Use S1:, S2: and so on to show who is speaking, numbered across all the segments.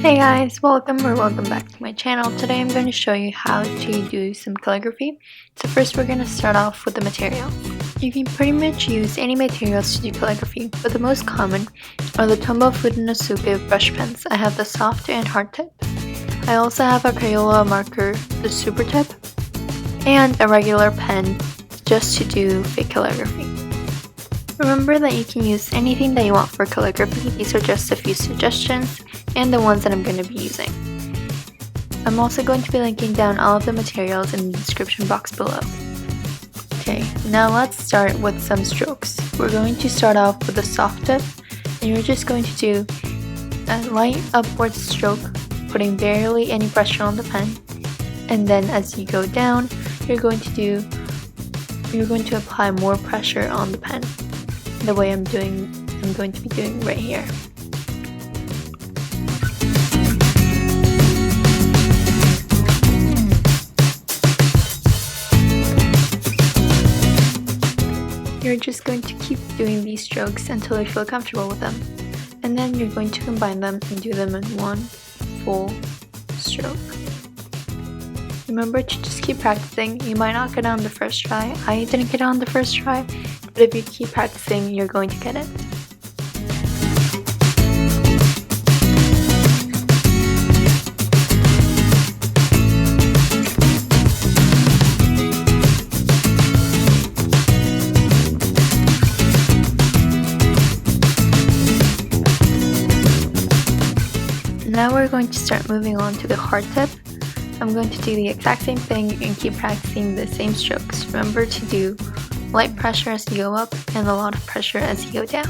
S1: Hey guys, welcome back to my channel. Today I'm going to show you how to do some calligraphy. So first we're going to start off with the material. You can pretty much use any materials to do calligraphy, but the most common are the Tombow Fudenosuke brush pens. I have the soft and hard tip. I also have a Crayola marker, the super tip, and a regular pen just to do fake calligraphy. Remember that you can use anything that you want for calligraphy. These are just a few suggestions and the ones that I'm going to be using. I'm also going to be linking down all of the materials in the description box below. Okay, now let's start with some strokes. We're going to start off with a soft tip, and you're just going to do a light upward stroke, putting barely any pressure on the pen, and then as you go down, you're going to apply more pressure on the pen, the way I'm going to be doing right here. You're just going to keep doing these strokes until you feel comfortable with them, and then you're going to combine them and do them in one full stroke. Remember to just keep practicing. You might not get it on the first try. I didn't get it on the first try, but if you keep practicing, you're going to get it. Now we're going to start moving on to the hard tip. I'm going to do the exact same thing and keep practicing the same strokes. Remember to do light pressure as you go up and a lot of pressure as you go down.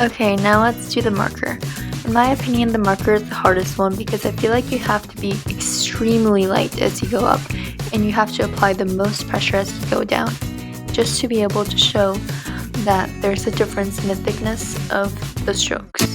S1: Okay, now let's do the marker. In my opinion, the marker is the hardest one because I feel like you have to be extremely light as you go up, and you have to apply the most pressure as you go down, just to be able to show that there's a difference in the thickness of the strokes.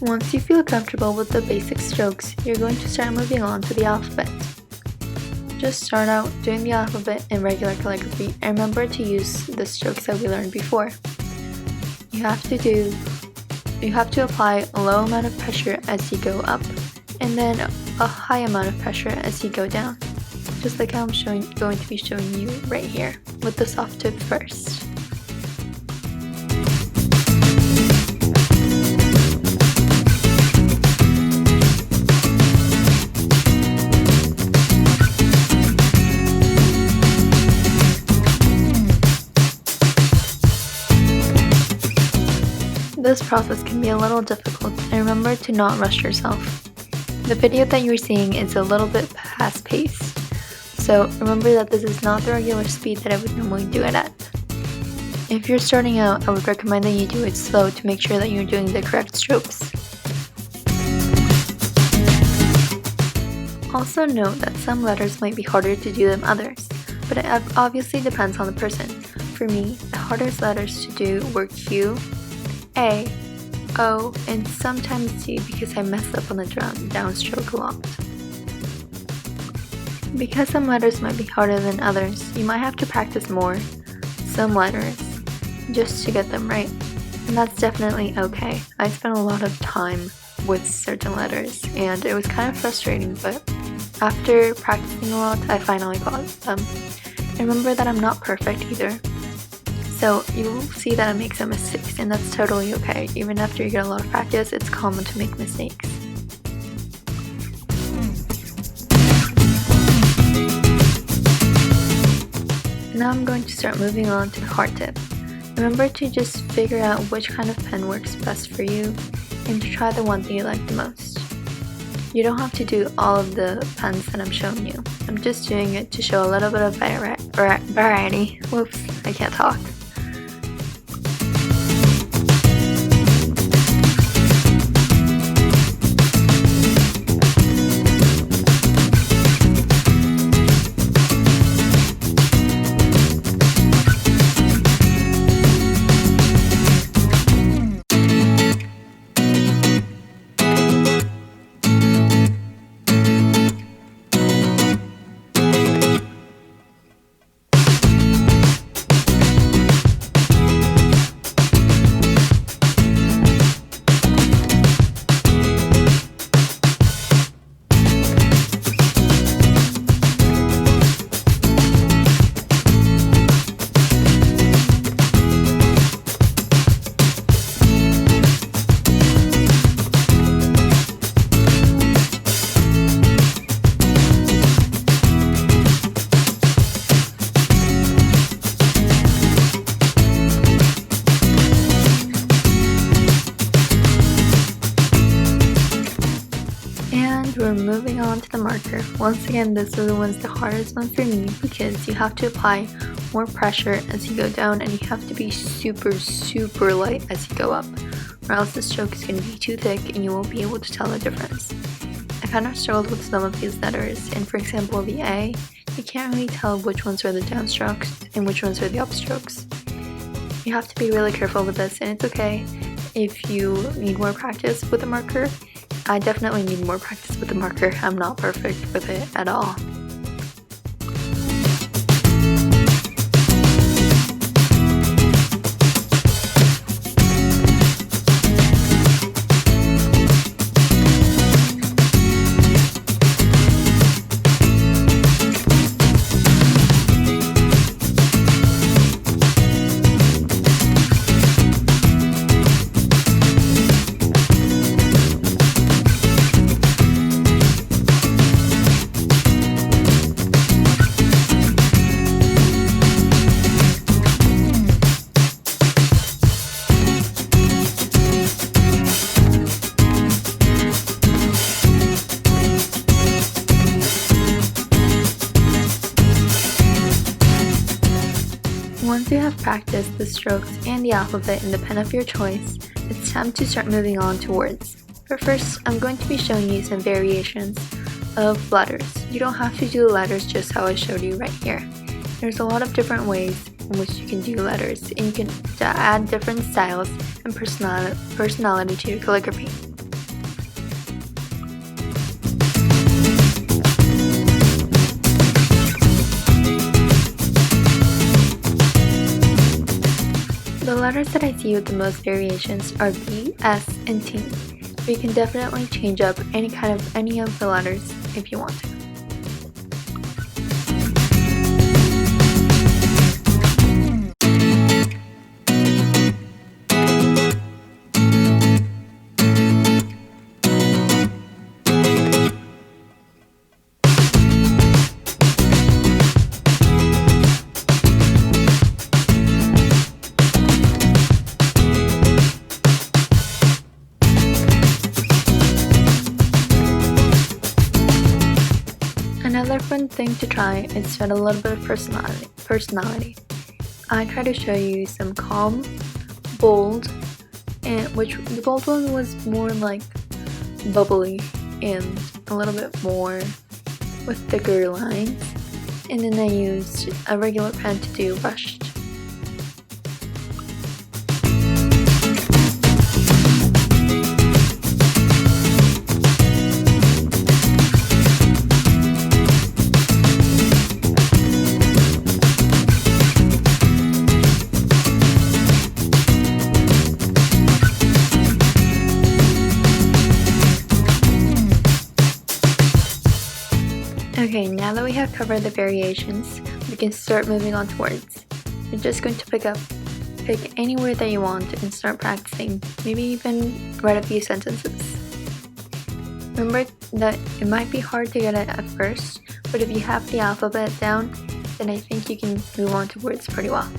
S1: Once you feel comfortable with the basic strokes, you're going to start moving on to the alphabet. Just start out doing the alphabet in regular calligraphy and remember to use the strokes that we learned before. You have to apply a low amount of pressure as you go up and then a high amount of pressure as you go down. Just like how I'm going to be showing you right here with the soft tip first. This process can be a little difficult, and remember to not rush yourself. The video that you're seeing is a little bit fast-paced, so remember that this is not the regular speed that I would normally do it at. If you're starting out, I would recommend that you do it slow to make sure that you're doing the correct strokes. Also note that some letters might be harder to do than others, but it obviously depends on the person. For me, the hardest letters to do were Q, A, O, and sometimes C because I messed up on the downstroke a lot. Because some letters might be harder than others, you might have to practice more, some letters, just to get them right. And that's definitely okay. I spent a lot of time with certain letters and it was kind of frustrating, but after practicing a lot, I finally got them. And remember that I'm not perfect either. So you'll see that I make some mistakes, and that's totally okay. Even after you get a lot of practice, it's common to make mistakes. Now I'm going to start moving on to the hard tip. Remember to just figure out which kind of pen works best for you and to try the one that you like the most. You don't have to do all of the pens that I'm showing you. I'm just doing it to show a little bit of variety. Whoops, I can't talk. We're moving on to the marker. Once again, this is the hardest one for me because you have to apply more pressure as you go down and you have to be super light as you go up, or else the stroke is going to be too thick and you won't be able to tell the difference. I kind of struggled with some of these letters, and for example the A, you can't really tell which ones are the downstrokes and which ones are the upstrokes. You have to be really careful with this, and it's okay if you need more practice with a marker. I definitely need more practice with the marker. I'm not perfect with it at all. Once you have practiced the strokes and the alphabet in the pen of your choice, it's time to start moving on to words. But first, I'm going to be showing you some variations of letters. You don't have to do the letters just how I showed you right here. There's a lot of different ways in which you can do letters, and you can add different styles and personality to your calligraphy. The letters that I see with the most variations are B, S, and T. But you can definitely change up any of the letters if you want to. Another fun thing to try is to add a little bit of personality. I try to show you some calm, bold, and which the bold one was more like bubbly and a little bit more with thicker lines. And then I used a regular pen to do rushed. Okay, now that we have covered the variations, we can start moving on to words. We're just going to pick up pick any word that you want and start practicing. Maybe even write a few sentences. Remember that it might be hard to get it at first, but if you have the alphabet down, then I think you can move on to words pretty well.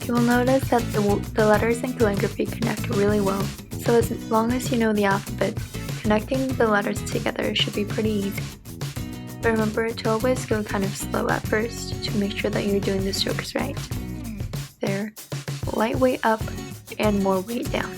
S1: You will notice that the letters in calligraphy connect really well, so as long as you know the alphabet, connecting the letters together should be pretty easy. But remember to always go kind of slow at first to make sure that you're doing the strokes right. There, light weight up and more weight down.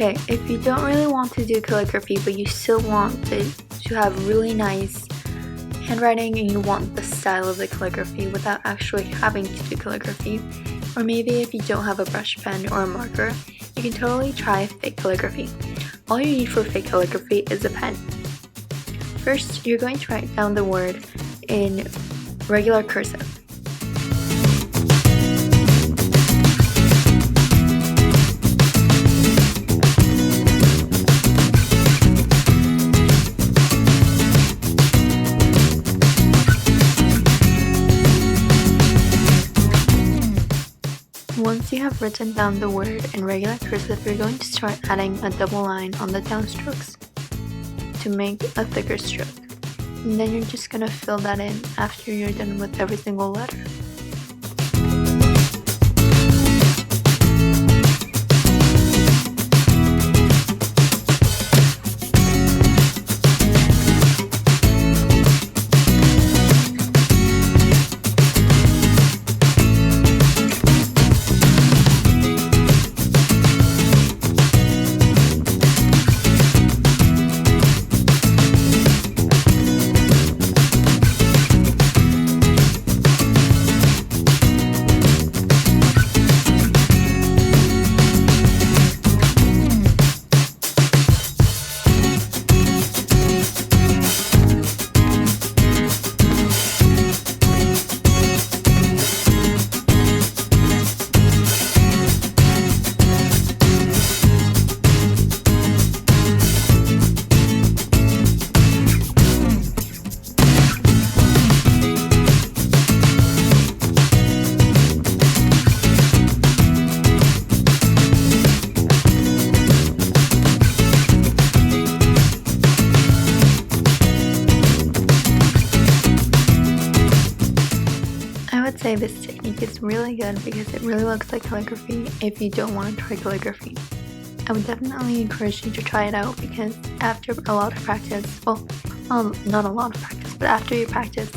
S1: Okay, if you don't really want to do calligraphy but you still want to have really nice handwriting and you want the style of the calligraphy without actually having to do calligraphy, or maybe if you don't have a brush pen or a marker, you can totally try fake calligraphy. All you need for fake calligraphy is a pen. First, you're going to write down the word in regular cursive. Once you have written down the word in regular cursive, you're going to start adding a double line on the downstrokes to make a thicker stroke. And then you're just going to fill that in after you're done with every single letter. Say this technique is really good because it really looks like calligraphy if you don't want to try calligraphy. I would definitely encourage you to try it out because after a lot of practice, well, not a lot of practice, but after you practice,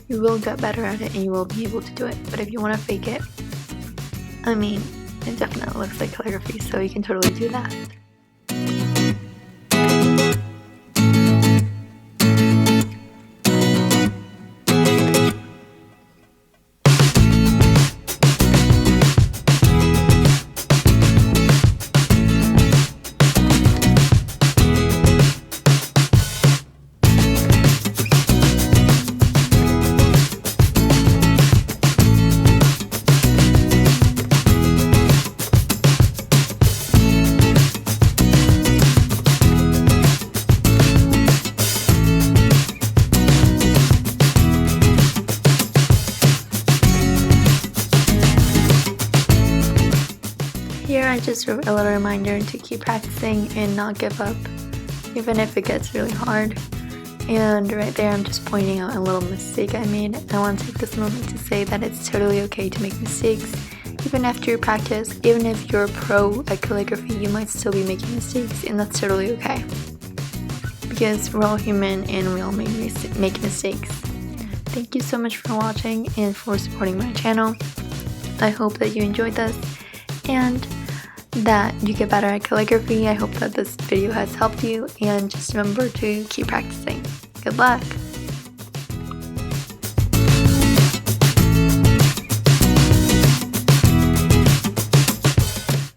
S1: you will get better at it and you will be able to do it. But if you want to fake it, I mean, it definitely looks like calligraphy, so you can totally do that. it's just a little reminder to keep practicing and not give up, even if it gets really hard. And right there, I'm just pointing out a little mistake I made. I want to take this moment to say that it's totally okay to make mistakes. Even after you practice, even if you're a pro at calligraphy, you might still be making mistakes, and that's totally okay. Because we're all human and we all make mistakes. Thank you so much for watching and for supporting my channel. I hope that you enjoyed this and that you get better at calligraphy. I hope that this video has helped you, and just remember to keep practicing. Good luck!